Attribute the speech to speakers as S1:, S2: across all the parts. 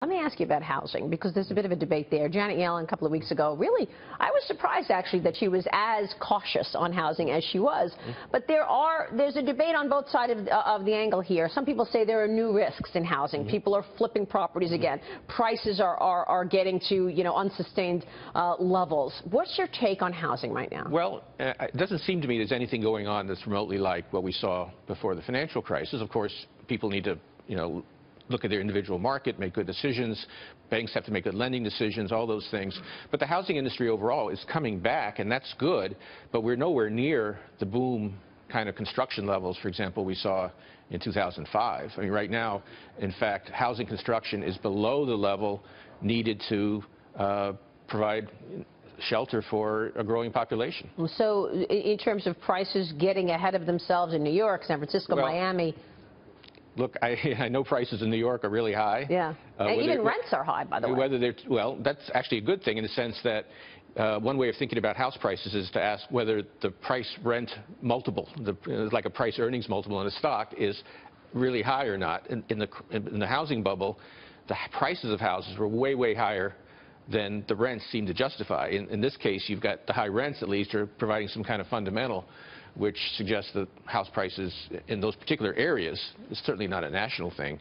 S1: Let me ask you about housing, because there's a bit of a debate there. Janet Yellen, a couple of weeks ago, really, I was surprised, actually, that she was as cautious on housing as she was. But there's a debate on both sides of the angle here. Some people say there are new risks in housing. People are flipping properties again. Prices are getting to, unsustained levels. What's your take on housing right now?
S2: Well, it doesn't seem to me there's anything going on that's remotely like what we saw before the financial crisis. Of course, people need to, look at their individual market, make good decisions. Banks have to make good lending decisions, all those things. But the housing industry overall is coming back, and that's good, but we're nowhere near the boom kind of construction levels, for example, we saw in 2005. I mean, right now, in fact, housing construction is below the level needed to provide shelter for a growing population.
S1: So in terms of prices getting ahead of themselves in New York, San Francisco, Miami.
S2: Look, I know prices in New York are really high.
S1: Yeah, and even rents are high, by the way.
S2: Well, that's actually a good thing in the sense that one way of thinking about house prices is to ask whether the price-rent multiple, like a price-earnings multiple in a stock, is really high or not. In the housing bubble, the prices of houses were way, way higher than the rents seem to justify. In this case, you've got the high rents, at least, are providing some kind of fundamental, which suggests that house prices in those particular areas, it's certainly not a national thing,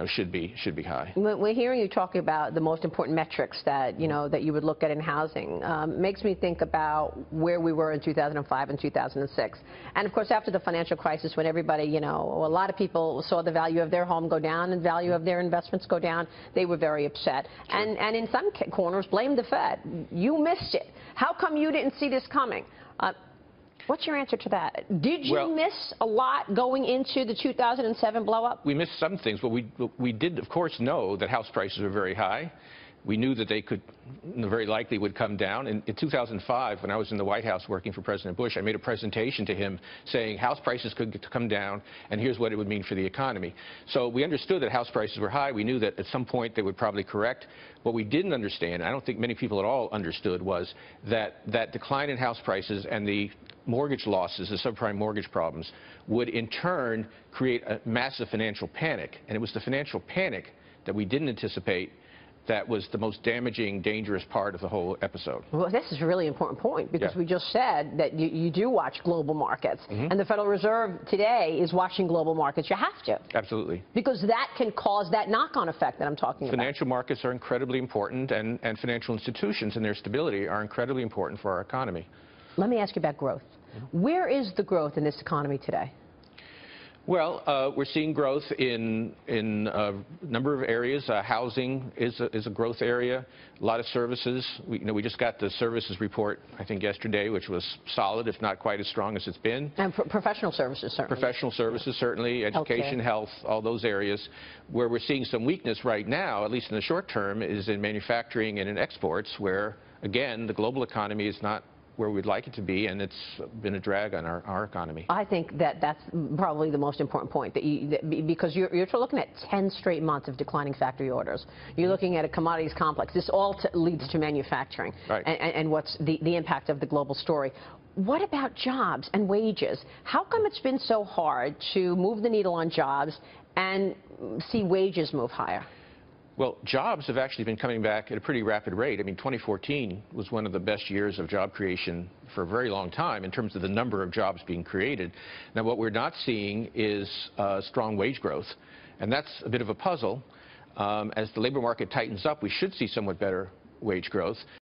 S2: should be high.
S1: We're hearing you talk about the most important metrics that, that you would look at in housing. Makes me think about where we were in 2005 and 2006. And, of course, after the financial crisis, when everybody, a lot of people saw the value of their home go down and value of their investments go down, they were very upset. Sure. And in some corners, blamed the Fed. You missed it. How come you didn't see this coming? What's your answer to that? Did you miss a lot going into the 2007 blow-up?
S2: We missed some things, but we did, of course, know that house prices were very high. We knew that they could, very likely would come down. In 2005, when I was in the White House working for President Bush, I made a presentation to him saying house prices could come down, and here's what it would mean for the economy. So we understood that house prices were high. We knew that at some point they would probably correct. What we didn't understand, I don't think many people at all understood, was that decline in house prices and the mortgage losses, the subprime mortgage problems, would in turn create a massive financial panic. And it was the financial panic that we didn't anticipate that was the most damaging, dangerous part of the whole episode.
S1: Well, this is a really important point, because we just said that you do watch global markets, and the Federal Reserve today is watching global markets. You have to.
S2: Absolutely.
S1: Because that can cause that knock-on effect that I'm talking about.
S2: Financial markets are incredibly important, and financial institutions and their stability are incredibly important for our economy.
S1: Let me ask you about growth. Where is the growth in this economy today?
S2: Well, we're seeing growth in a number of areas. Housing is a growth area. A lot of services. We just got the services report, I think, yesterday, which was solid, if not quite as strong as it's been.
S1: And professional services, certainly.
S2: Professional services, certainly. Education, health, all those areas. Where we're seeing some weakness right now, at least in the short term, is in manufacturing and in exports, where, again, the global economy is not where we'd like it to be, and it's been a drag on our economy.
S1: I think that's probably the most important point, because you're looking at 10 straight months of declining factory orders. You're looking at a commodities complex. This all leads to manufacturing,
S2: right,
S1: and what's the impact of the global story. What about jobs and wages? How come it's been so hard to move the needle on jobs and see wages move higher?
S2: Well, jobs have actually been coming back at a pretty rapid rate. I mean, 2014 was one of the best years of job creation for a very long time in terms of the number of jobs being created. Now, what we're not seeing is strong wage growth, and that's a bit of a puzzle. As the labor market tightens up, we should see somewhat better wage growth.